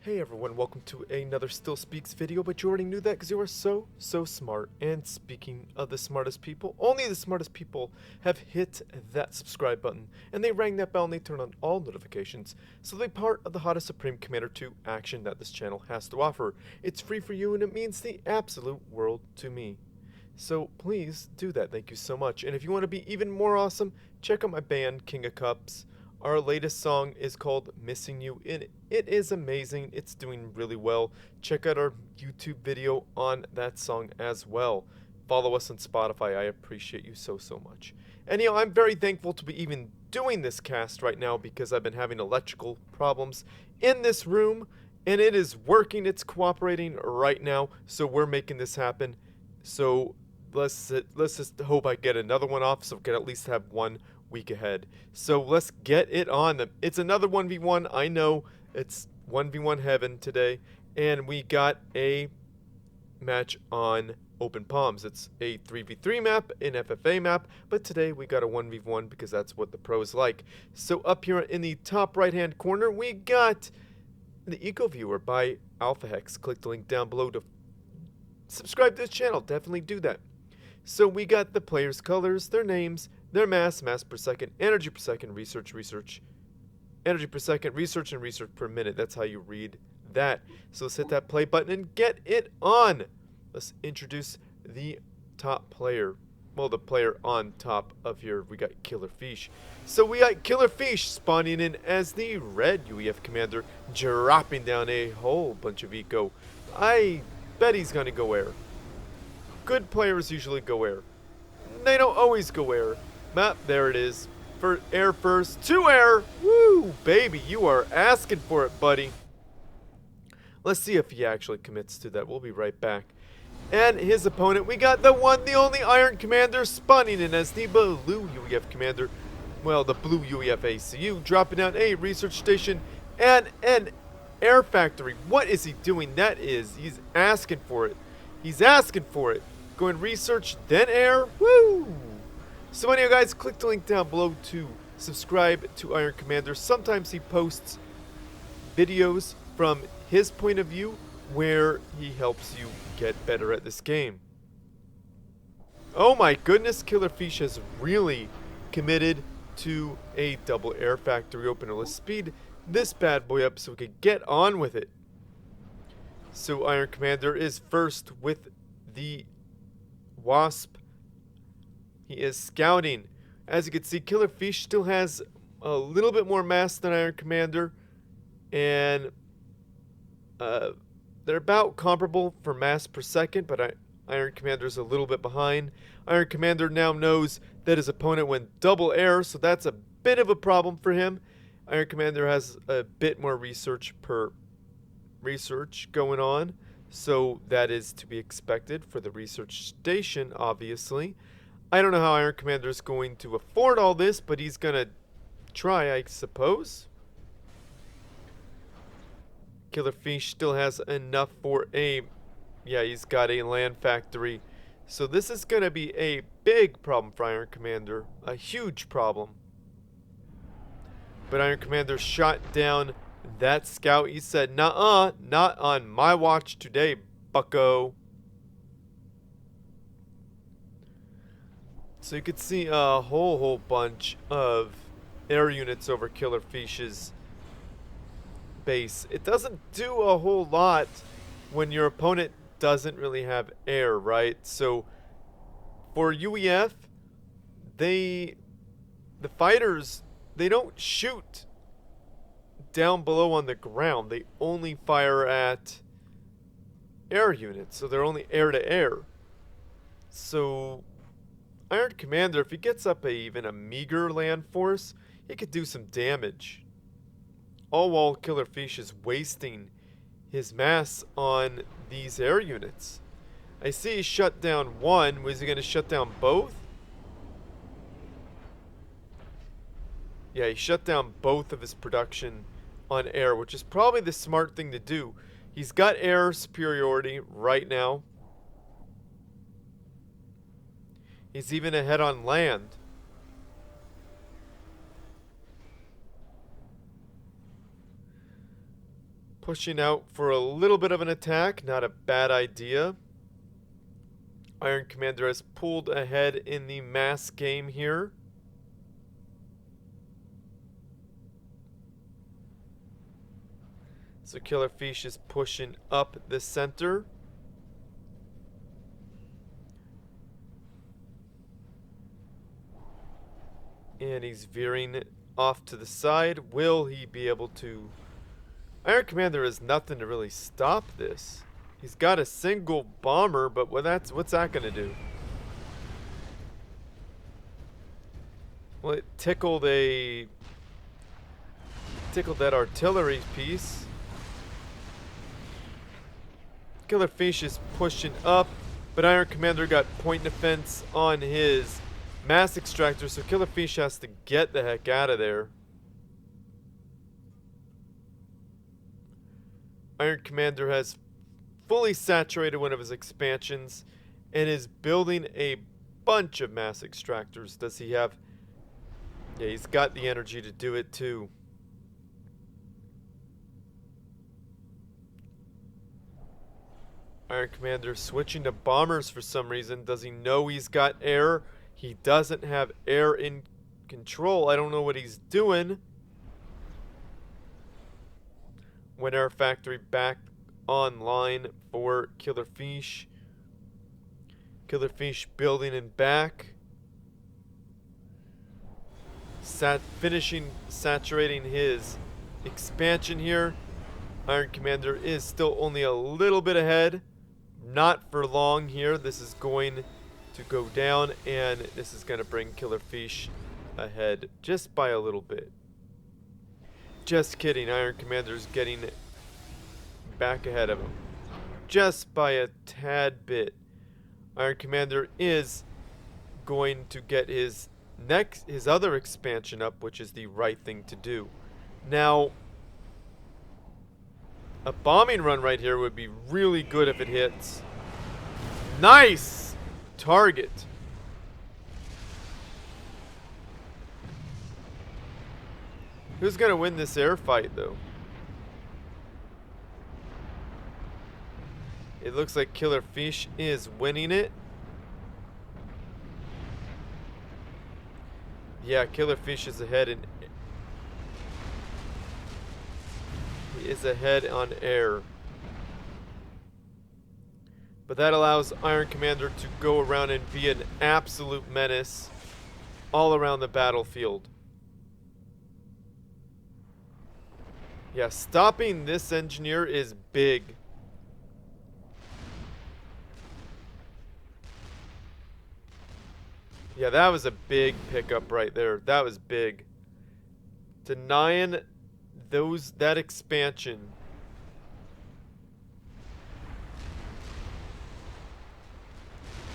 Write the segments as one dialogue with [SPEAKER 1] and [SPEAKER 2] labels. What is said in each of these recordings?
[SPEAKER 1] Hey everyone, welcome to another Still Speaks video, but you already knew that because you are so smart. And speaking of the smartest people, only the smartest people have hit that subscribe button, and they rang that bell and they turn on all notifications, so they're part of the hottest Supreme Commander 2 action that this channel has to offer. It's free for you and it means the absolute world to me. So please do that, thank you so much. And if you want to be even more awesome, check out my band, King of Cups. Our latest song is called Missing You, and it is amazing. It's doing really well. Check out our YouTube video on that song as well. Follow us on Spotify. I appreciate you so much. And I'm very thankful to be even doing this cast right now because I've been having electrical problems in this room, and it is working. It's cooperating right now, so we're making this happen. So let's just hope I get another one off so we can at least have one week ahead. So let's get it on. It's another 1v1. I know it's 1v1 heaven today, and we got a match on Open Palms. It's a 3v3 map, an FFA map, but today we got a 1v1 because that's what the pros like. So up here in the top right hand corner we got the Eco Viewer by Alpha Hex. Click the link down below to subscribe to this channel. Definitely do that. So we got the players' colors, their names, their mass per second, energy per second, research, energy per second, research, and research per minute. That's how you read that. So let's hit that play button and get it on. Let's introduce the top player. Well, the player on top of here, we got Killerfisch. So we got Killerfisch spawning in as the red UEF commander, dropping down a whole bunch of eco. I bet he's going to go air. Good players usually go air. They don't always go air. Map, there it is. For air first, to air. Woo, baby, you are asking for it, buddy. Let's see if he actually commits to that. We'll be right back. And his opponent, we got the one, the only Iron Commander spawning in as the blue UEF commander. Well, the blue UEF ACU, dropping down a research station and an air factory. What is he doing? He's asking for it. He's asking for it. Going research, then air. Woo! So anyway, guys, click the link down below to subscribe to Iron Commander. Sometimes he posts videos from his point of view where he helps you get better at this game. Oh my goodness, Killerfisch has really committed to a double air factory opener. Let's speed this bad boy up so we can get on with it. So Iron Commander is first with the Wasp. He is scouting. As you can see, Killerfisch still has a little bit more mass than Iron Commander, and they're about comparable for mass per second, but Iron Commander is a little bit behind. Iron Commander now knows that his opponent went double air, so that's a bit of a problem for him. Iron Commander has a bit more research going on, so that is to be expected for the research station, obviously. I don't know how Iron Commander is going to afford all this, but he's gonna try, I suppose. Killerfisch still has enough for he's got a land factory. So this is gonna be a big problem for Iron Commander, a huge problem. But Iron Commander shot down that scout. He said, "Nuh-uh, not on my watch today, bucko." So you could see a whole bunch of air units over Killerfisch's base. It doesn't do a whole lot when your opponent doesn't really have air, right? So for UEF, the fighters, they don't shoot down below on the ground. They only fire at air units, so they're only air to air. So Iron Commander, if he gets up even a meager land force, he could do some damage. All while Killerfisch is wasting his mass on these air units. I see he shut down one. Was he going to shut down both? Yeah, he shut down both of his production on air, which is probably the smart thing to do. He's got air superiority right now. He's even ahead on land. Pushing out for a little bit of an attack, not a bad idea. Iron Commander has pulled ahead in the mass game here. So Killerfisch is pushing up the center. And he's veering off to the side. Will he be able to... Iron Commander has nothing to really stop this. He's got a single bomber, but what's that going to do? Well, it tickled that artillery piece. Killerfisch is pushing up, but Iron Commander got point defense on his mass extractor, so Killerfisch has to get the heck out of there. Iron Commander has fully saturated one of his expansions and is building a bunch of mass extractors. Does he have... Yeah, he's got the energy to do it too. Iron Commander switching to bombers for some reason. Does he know he's got air? He doesn't have air in control. I don't know what he's doing. When Air Factory back online for Killerfisch. Killerfisch building and back. Finishing saturating his expansion here. Iron Commander is still only a little bit ahead. Not for long here. This is going to go down, and this is going to bring Killerfisch ahead just by a little bit. Just kidding. Iron Commander's getting back ahead of him. Just by a tad bit. Iron Commander is going to get his other expansion up, which is the right thing to do. Now, a bombing run right here would be really good if it hits. Nice target. Who's gonna win this air fight, though? It looks like Killerfisch is winning it. Yeah, Killerfisch is ahead in... He is ahead on air. But that allows Iron Commander to go around and be an absolute menace all around the battlefield. Yeah, stopping this engineer is big. Yeah, that was a big pickup right there. That was big. Denying that expansion.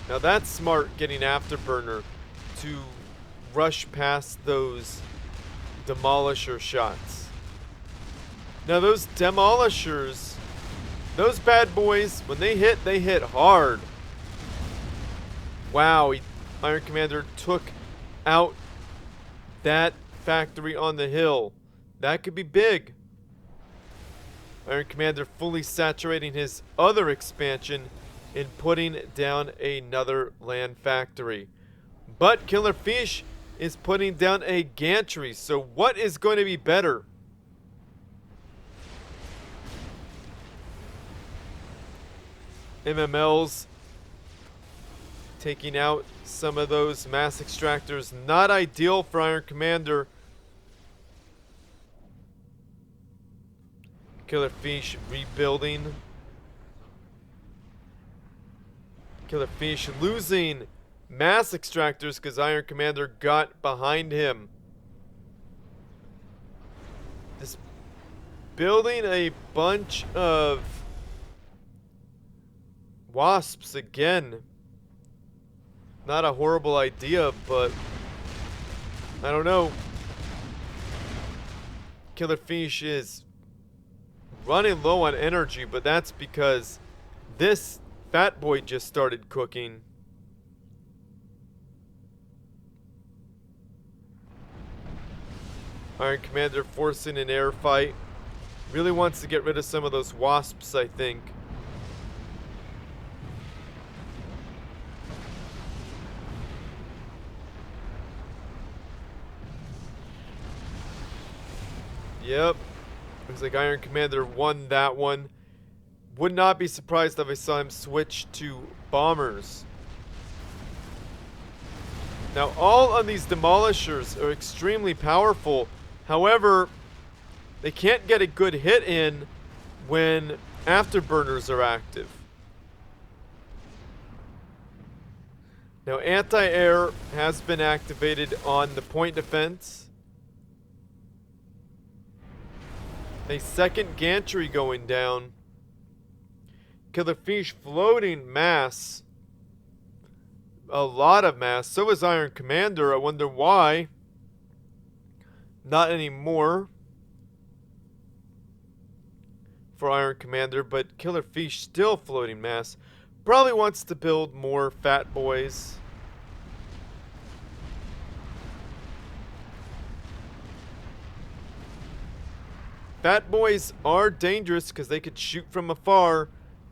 [SPEAKER 1] Now that's smart, getting Afterburner to rush past those Demolisher shots. Now those Demolishers, those bad boys, when they hit hard. Wow, Iron Commander took out that factory on the hill. That could be big. Iron Commander fully saturating his other expansion and putting down another land factory. But Killerfisch is putting down a gantry. So what is going to be better? MMLs taking out some of those mass extractors. Not ideal for Iron Commander. Killerfisch rebuilding. Killerfisch losing mass extractors because Iron Commander got behind him. This building a bunch of wasps again. Not a horrible idea, but I don't know. Killerfisch is running low on energy, but that's because this fat boy just started cooking. Iron Commander forcing an air fight. Really wants to get rid of some of those wasps, I think. Yep. Looks like Iron Commander won that one. Would not be surprised if I saw him switch to bombers. Now, all of these demolishers are extremely powerful. However, they can't get a good hit in when afterburners are active. Now, anti-air has been activated on the point defense. A second gantry going down. Killerfisch floating mass. A lot of mass. So is Iron Commander. I wonder why. Not anymore for Iron Commander, but Killerfisch still floating mass. Probably wants to build more fat boys. Fat boys are dangerous because they could shoot from afar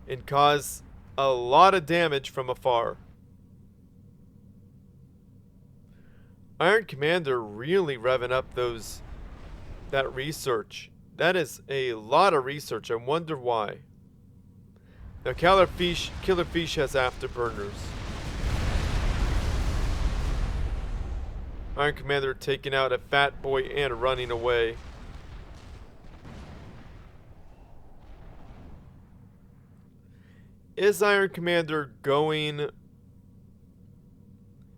[SPEAKER 1] and cause a lot of damage from afar. Iron Commander really revving up that research. That is a lot of research. I wonder why. Now Killerfisch has afterburners. Iron Commander taking out a fat boy and running away. Is Iron Commander going...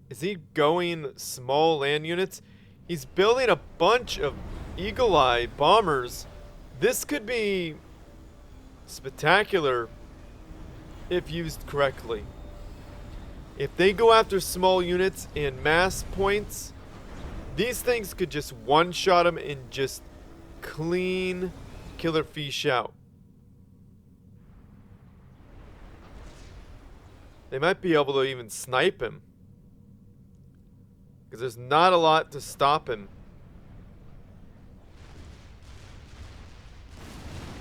[SPEAKER 1] Is he going small land units? He's building a bunch of Eagle Eye bombers. This could be spectacular if used correctly. If they go after small units and mass points, these things could just one-shot them and just clean Killerfisch out. They might be able to even snipe him, because there's not a lot to stop him.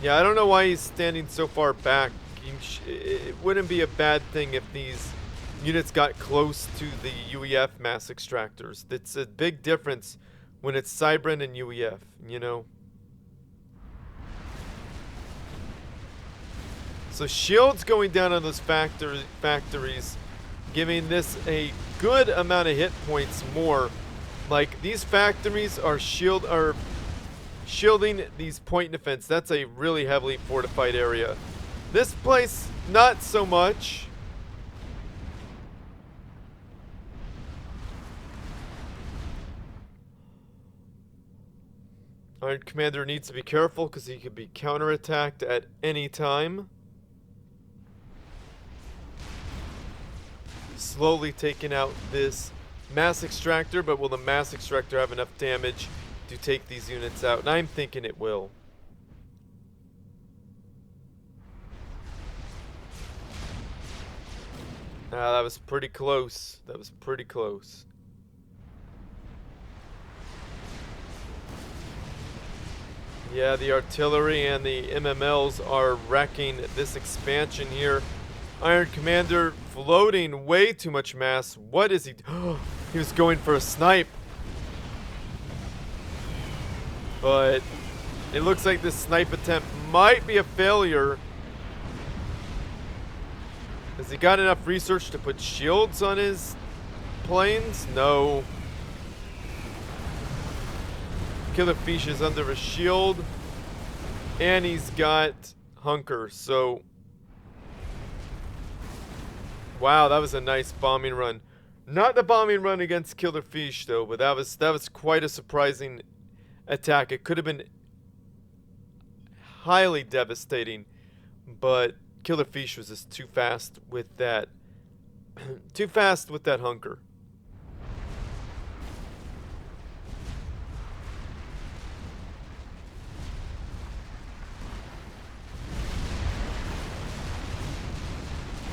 [SPEAKER 1] Yeah, I don't know why he's standing so far back. It wouldn't be a bad thing if these units got close to the UEF mass extractors. It's a big difference when it's Cybran and UEF, you know? So shields going down on those factories, giving this a good amount of hit points more. Like, these factories are shielding these point defense. That's a really heavily fortified area. This place, not so much. Iron Commander needs to be careful because he could be counterattacked at any time. Slowly taking out this mass extractor, but will the mass extractor have enough damage to take these units out? And I'm thinking it will. That was pretty close. That was pretty close. Yeah, the artillery and the MMLs are wrecking this expansion here. Iron Commander floating way too much mass. What is he? He was going for a snipe. But it looks like this snipe attempt might be a failure. Has he got enough research to put shields on his planes? No. Killerfisch is under a shield. And he's got Hunker, so... Wow, that was a nice bombing run. Not the bombing run against Killerfisch, though, but that was quite a surprising attack. It could have been highly devastating, but Killerfisch was just too fast with that. Too fast with that Hunker.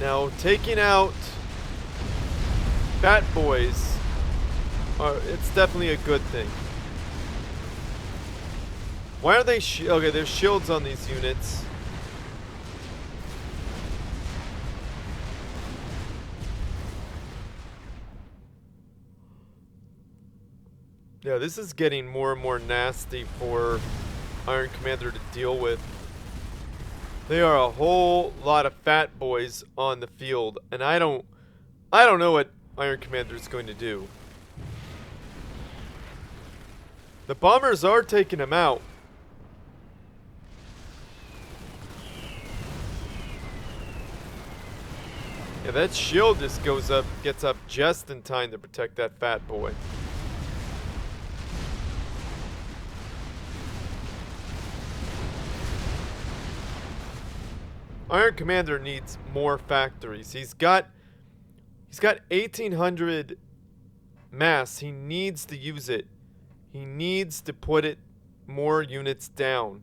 [SPEAKER 1] Now, taking out fat boys, it's definitely a good thing. Why are they okay, there's shields on these units. Yeah, this is getting more and more nasty for Iron Commander to deal with. They are a whole lot of fat boys on the field, and I don't know what Iron Commander is going to do. The bombers are taking him out. Yeah, that shield just gets up just in time to protect that fat boy. Iron Commander needs more factories. He's got 1,800 mass. He needs to use it. He needs to put more units down.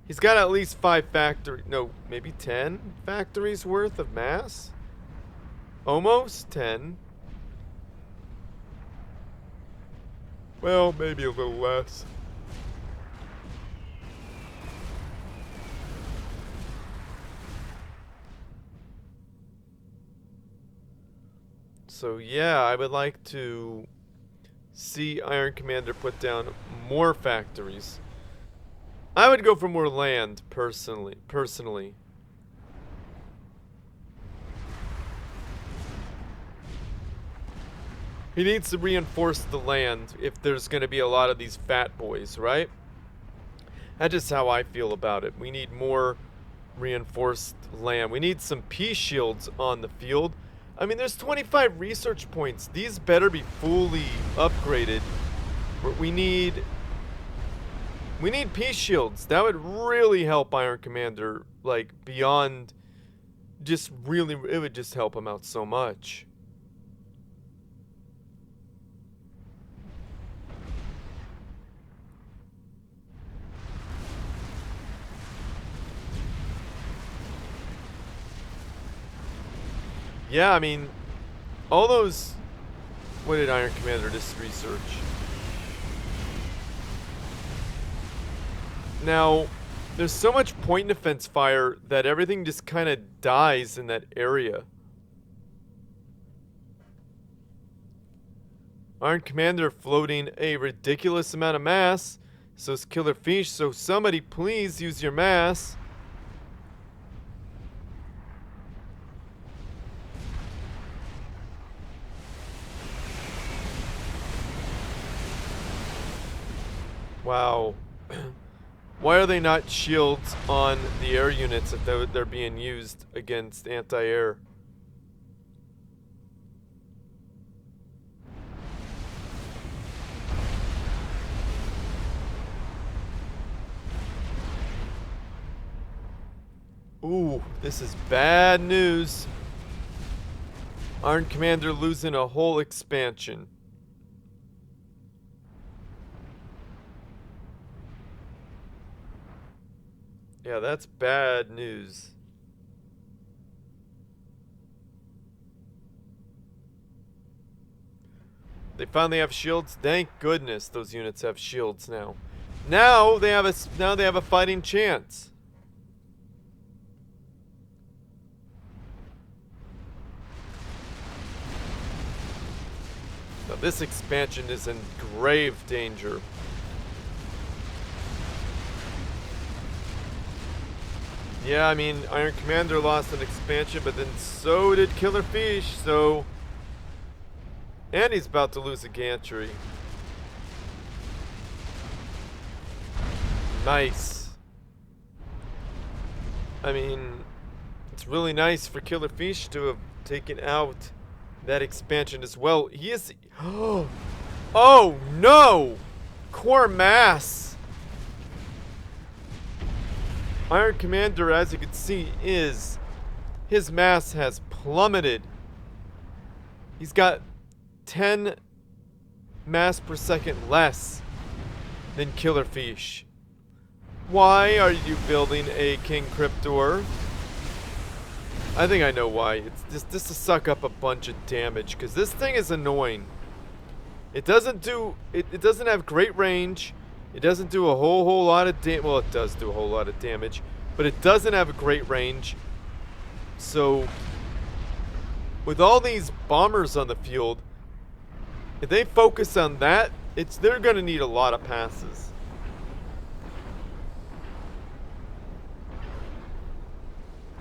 [SPEAKER 1] He's got at least 5 factories. No, maybe 10 factories worth of mass? Almost 10. Well, maybe a little less. So yeah, I would like to see Iron Commander put down more factories. I would go for more land, personally. He needs to reinforce the land if there's going to be a lot of these fat boys, right? That's just how I feel about it. We need more reinforced land. We need some peace shields on the field. I mean, there's 25 research points. These better be fully upgraded. We need peace shields. That would really help Iron Commander, like, beyond just really, it would just help him out so much. Yeah, I mean, all those... What did Iron Commander just research? Now, there's so much point defense fire that everything just kind of dies in that area. Iron Commander floating a ridiculous amount of mass. So is Killerfisch, so somebody please use your mass. Wow. Why are they not shields on the air units if they're being used against anti-air? Ooh, this is bad news. Iron Commander losing a whole expansion. Yeah, that's bad news. They finally have shields. Thank goodness those units have shields now. Now they have a fighting chance. Now this expansion is in grave danger. Yeah, I mean, Iron Commander lost an expansion, but then so did Killerfisch, so... And he's about to lose a gantry. Nice. I mean, it's really nice for Killerfisch to have taken out that expansion as well. He is... Oh, no! Core mass! Iron Commander, as you can see, his mass has plummeted. He's got 10 mass per second less than Killerfisch. Why are you building a King Cryptor? I think I know why. It's just to suck up a bunch of damage, because this thing is annoying. It doesn't have great range. It doesn't do a whole lot of damage. Well, it does do a whole lot of damage, but it doesn't have a great range. So, with all these bombers on the field, if they focus on that, they're going to need a lot of passes.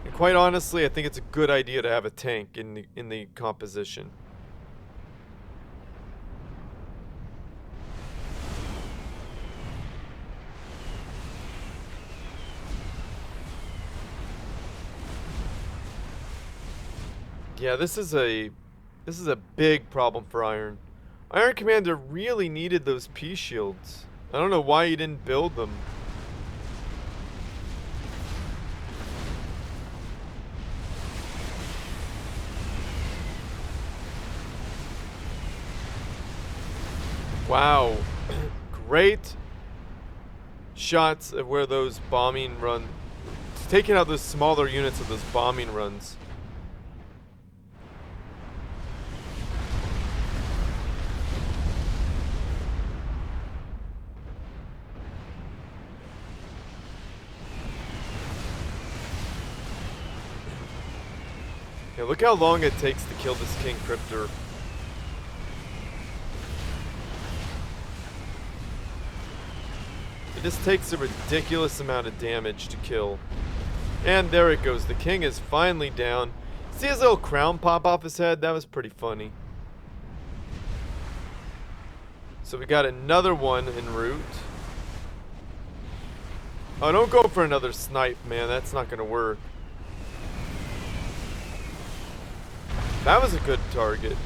[SPEAKER 1] And quite honestly, I think it's a good idea to have a tank in the composition. Yeah, this is a big problem for Iron. Iron Commander really needed those P shields. I don't know why he didn't build them. Wow. Great shots of where those bombing run, taking out those smaller units of those bombing runs. Yeah, look how long it takes to kill this King Cryptor. It just takes a ridiculous amount of damage to kill. And there it goes. The king is finally down. See his little crown pop off his head? That was pretty funny. So we got another one en route. Oh, don't go for another snipe, man. That's not going to work. That was a good target.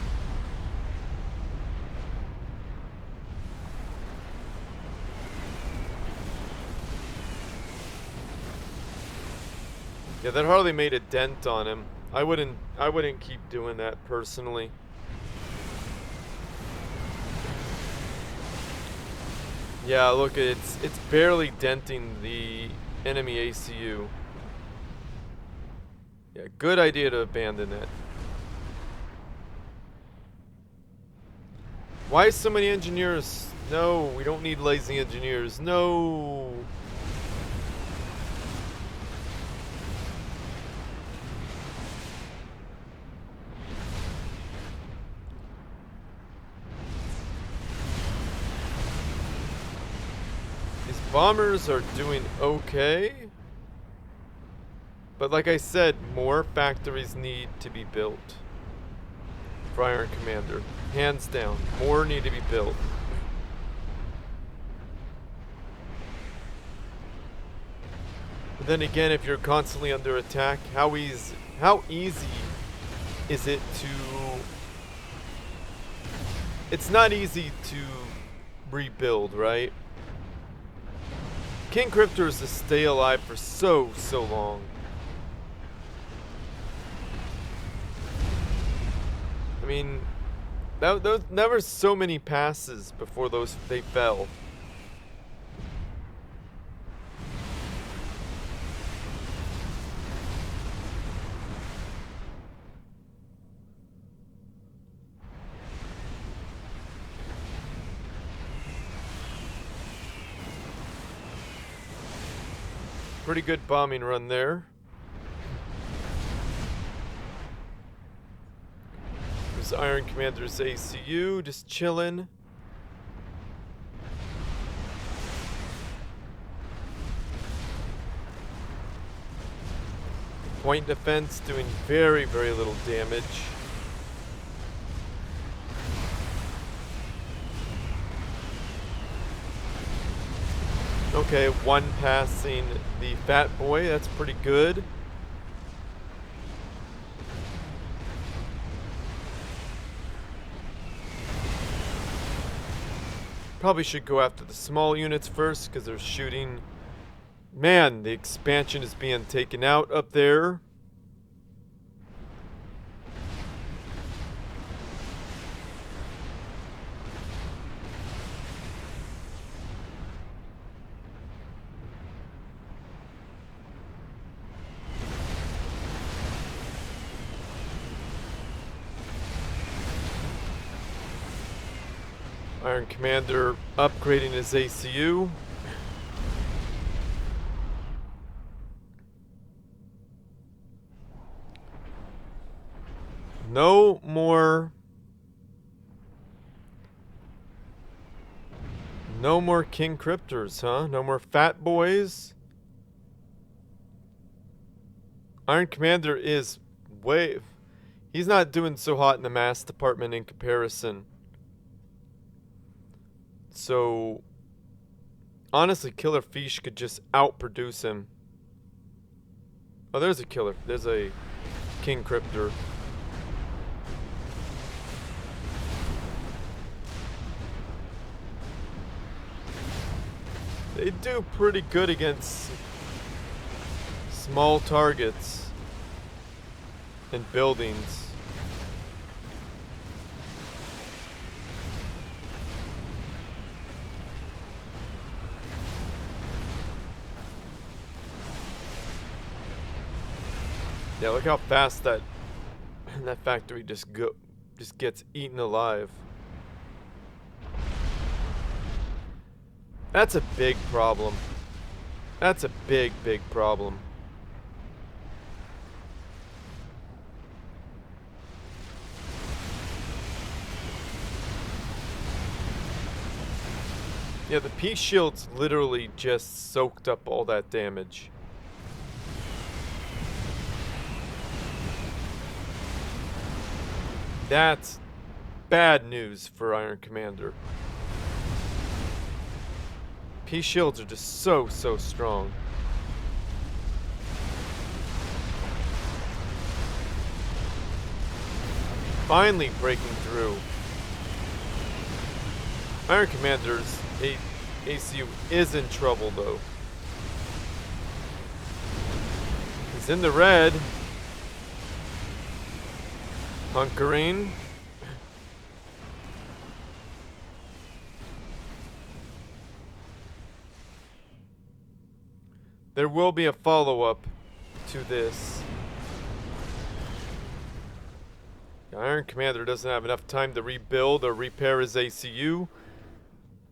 [SPEAKER 1] Yeah, that hardly made a dent on him. I wouldn't keep doing that personally. Yeah, look, it's barely denting the enemy ACU. Yeah, good idea to abandon it. Why so many engineers? No, we don't need lazy engineers. No. These bombers are doing okay. But like I said, more factories need to be built for Iron Commander. Hands down, more need to be built. But then again, if you're constantly under attack, how easy is it to... It's not easy to rebuild, right? King Cryptors to stay alive for so long. I mean, those never so many passes before they fell. Pretty good bombing run there. There's Iron Commander's ACU just chilling. Point defense doing very little damage. Okay, one passing the fat boy, that's pretty good. Probably should go after the small units first because they're shooting. Man, the expansion is being taken out up there. Iron Commander upgrading his ACU. No more King Cryptors, huh? No more fat boys. Iron Commander is he's not doing so hot in the mass department in comparison. So honestly, Killerfisch could just outproduce him. Oh, there's a King Cryptor. They do pretty good against small targets and buildings. Yeah, look how fast that factory just gets eaten alive. That's a big problem. That's a big problem. Yeah, the Peace Shields literally just soaked up all that damage. That's bad news for Iron Commander. Peace Shields are just so strong. Finally breaking through. Iron Commander's ACU is in trouble though. He's in the red. Hunkering. There will be a follow-up to this. The Iron Commander doesn't have enough time to rebuild or repair his ACU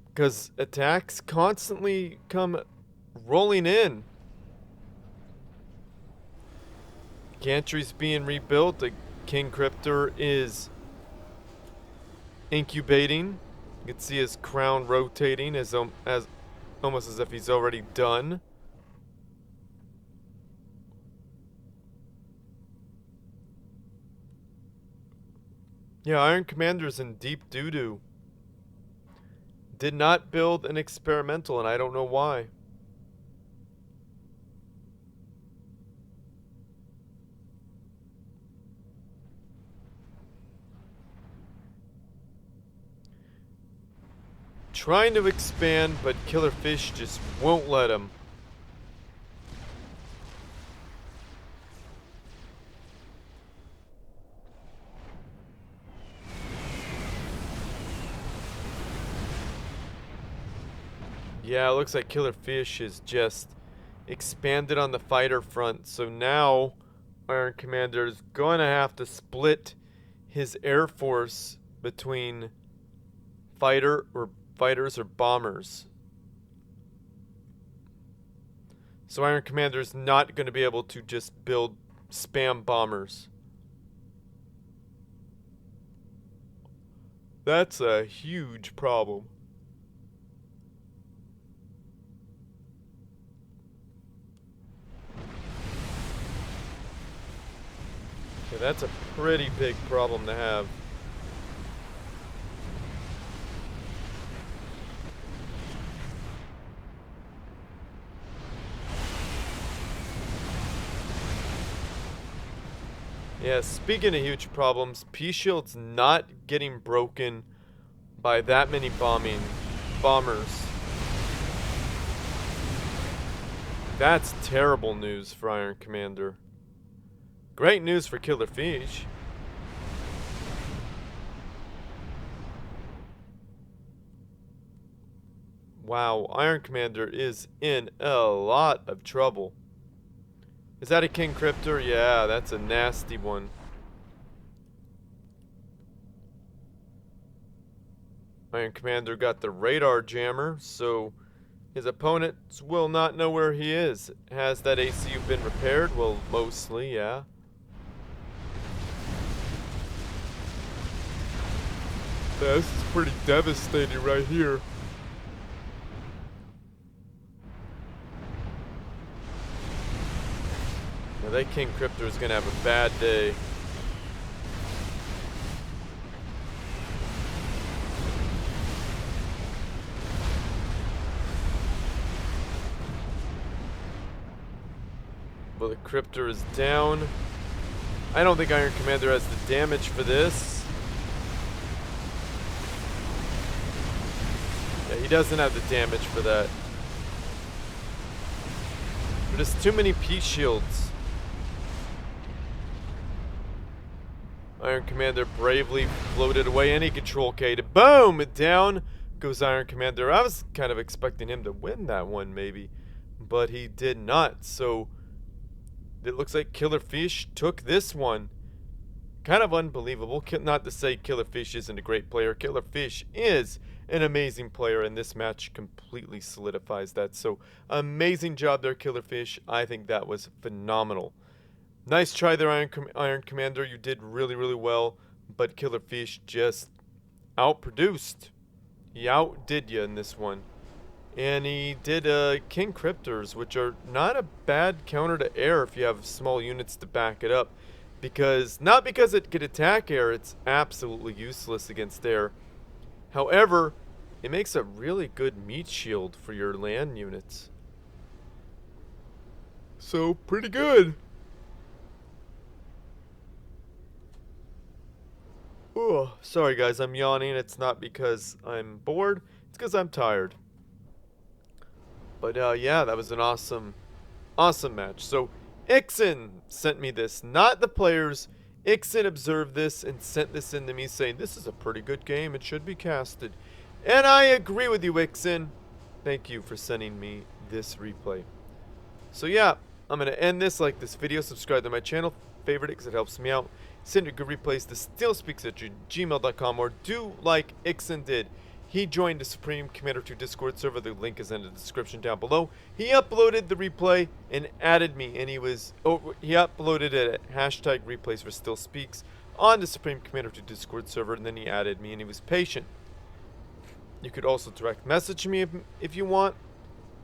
[SPEAKER 1] because attacks constantly come rolling in. Gantry's being rebuilt. The King Cryptor is incubating. You can see his crown rotating as almost as if he's already done. Yeah, Iron Commander's in deep doo-doo. Did not build an experimental, and I don't know why. Trying to expand, but Killerfisch just won't let him. Yeah, it looks like Killerfisch is just expanded on the fighter front, so now Iron Commander is going to have to split his air force between fighters or bombers. So Iron Commander is not going to be able to just build spam bombers. That's a huge problem. Okay, that's a pretty big problem to have. Yeah, speaking of huge problems, Peace Shield's not getting broken by that many bombers. That's terrible news for Iron Commander. Great news for Killerfisch. Wow, Iron Commander is in a lot of trouble. Is that a King Cryptor? Yeah, that's a nasty one. Iron Commander got the radar jammer, so his opponents will not know where he is. Has that ACU been repaired? Well, mostly, yeah. This is pretty devastating right here. Now that King Cryptor is gonna have a bad day. Well, the Cryptor is down. I don't think Iron Commander has the damage for this. Yeah, he doesn't have the damage for that. But it's too many P shields. Iron Commander bravely floated away any control K to boom! Down goes Iron Commander. I was kind of expecting him to win that one maybe, but he did not. So it looks like Killerfisch took this one. Kind of unbelievable. Not to say Killerfisch isn't a great player. Killerfisch is an amazing player, and this match completely solidifies that. So amazing job there, Killerfisch. I think that was phenomenal. Nice try there, Iron Commander. You did really, really well, but Killerfisch just outproduced. He outdid you in this one. And he did King Cryptors, which are not a bad counter to air if you have small units to back it up. Not because it could attack air, it's absolutely useless against air. However, it makes a really good meat shield for your land units. So, pretty good. Oh, sorry guys, I'm yawning. It's not because I'm bored, it's because I'm tired. But yeah, that was an awesome match. So Ixen sent me this, not the players. Ixen observed this and sent this in to me saying, this is a pretty good game, it should be casted. And I agree with you, Ixen. Thank you for sending me this replay. So yeah, I'm going to end this, like this video, subscribe to my channel, favorite it because it helps me out. Send your good replays to stillspeaks@gmail.com, or do like Ixen did. He joined the Supreme Commander 2 Discord server. The link is in the description down below. He uploaded the replay and added me, and he uploaded it at hashtag replays for Still Speaks on the Supreme Commander 2 Discord server, and then he added me, and he was patient. You could also direct message me if you want.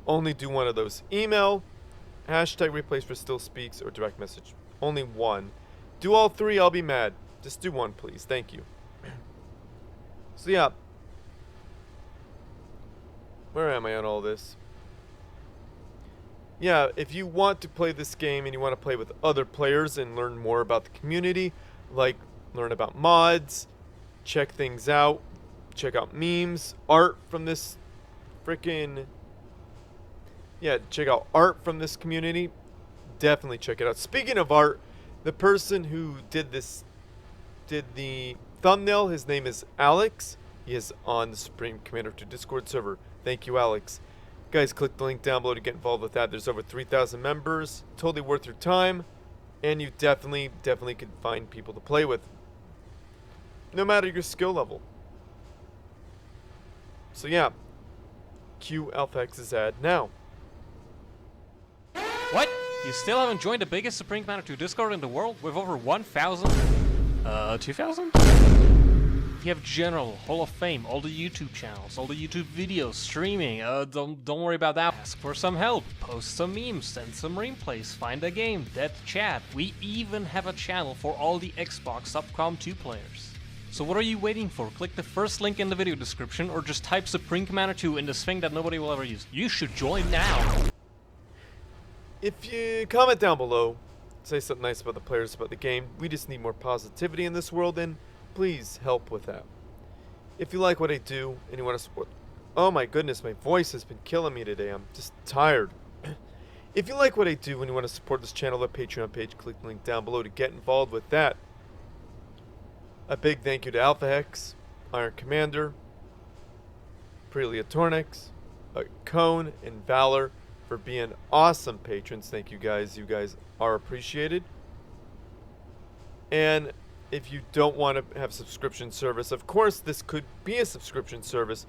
[SPEAKER 1] Only do one of those. Email, hashtag replays for Still Speaks, or direct message. Only one. Do all three, I'll be mad. Just do one, please. Thank you. So yeah. Where am I on all this? Yeah, if you want to play this game and you want to play with other players and learn more about the community, like learn about mods, check things out, check out memes, art from this freaking... Yeah, check out art from this community. Definitely check it out. Speaking of art, the person who did the thumbnail, his name is Alex. He is on the Supreme Commander 2 Discord server. Thank you, Alex. Guys, click the link down below to get involved with that. There's over 3,000 members. Totally worth your time. And you definitely can find people to play with, no matter your skill level. So yeah, cue AlphaX's ad now.
[SPEAKER 2] What? You still haven't joined the biggest Supreme Commander 2 Discord in the world with over 1,000? 2,000? You have General, Hall of Fame, all the YouTube channels, all the YouTube videos, streaming. Don't worry about that. Ask for some help, post some memes, send some replays, find a game, dead chat. We even have a channel for all the Xbox Subcom 2 players. So what are you waiting for? Click the first link in the video description, or just type Supreme Commander 2 in this thing that nobody will ever use. You should join now.
[SPEAKER 1] If you comment down below, say something nice about the players, about the game. We just need more positivity in this world, and please help with that. If you like what I do and you want to support... Oh my goodness, my voice has been killing me today. I'm just tired. If you like what I do and you want to support this channel, the Patreon page, click the link down below to get involved with that. A big thank you to AlphaX, Iron Commander, Prelia Tornix, Cone, and Valor for being awesome patrons. Thank you guys. You guys are appreciated. And if you don't want to have subscription service, of course this could be a subscription service,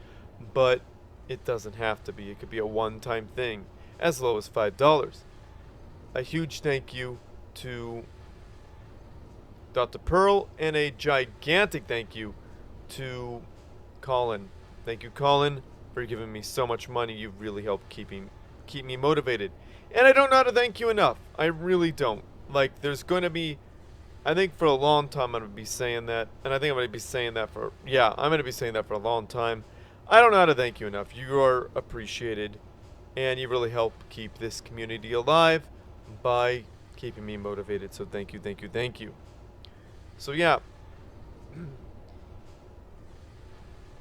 [SPEAKER 1] but it doesn't have to be. It could be a one-time thing, as low as $5. A huge thank you to Dr. Pearl, and a gigantic thank you to Colin. Thank you, Colin, for giving me so much money. You've really helped keep me motivated. And I don't know how to thank you enough. I really don't. Like, there's going to be, I think for a long time I'm going to be saying that, and I think I'm going to be saying that for, yeah, I'm going to be saying that for a long time. I don't know how to thank you enough. You are appreciated, and you really help keep this community alive by keeping me motivated. So thank you, thank you, thank you. So yeah,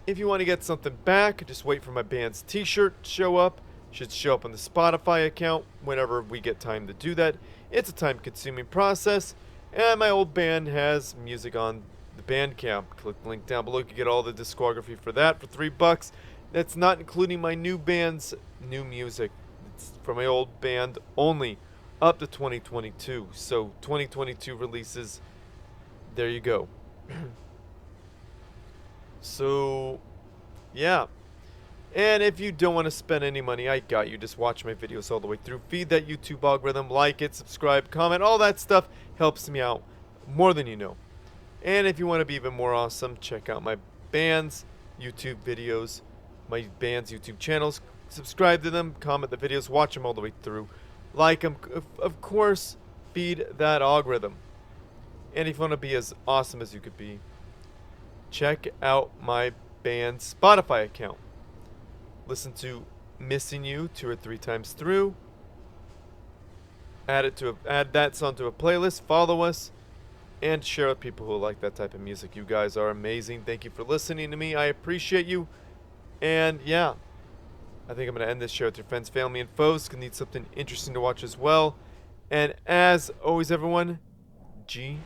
[SPEAKER 1] if you want to get something back, just wait for my band's t-shirt to show up. Should show up on the Spotify account whenever we get time to do that. It's a time-consuming process, and my old band has music on the Bandcamp. Click the link down below. You can get all the discography for that for $3. That's not including my new band's new music. It's from my old band only, up to 2022. So 2022 releases. There you go. So, yeah. And if you don't want to spend any money, I got you. Just watch my videos all the way through. Feed that YouTube algorithm. Like it, subscribe, comment. All that stuff helps me out more than you know. And if you want to be even more awesome, check out my band's YouTube videos. My band's YouTube channels. Subscribe to them. Comment the videos. Watch them all the way through. Like them. Of course, feed that algorithm. And if you want to be as awesome as you could be, check out my band's Spotify account. Listen to Missing You 2 or 3 times through. Add that song to a playlist. Follow us. And share with people who like that type of music. You guys are amazing. Thank you for listening to me. I appreciate you. And yeah, I think I'm going to end this show with your friends, family, and foes. Gonna need something interesting to watch as well. And as always, everyone, G.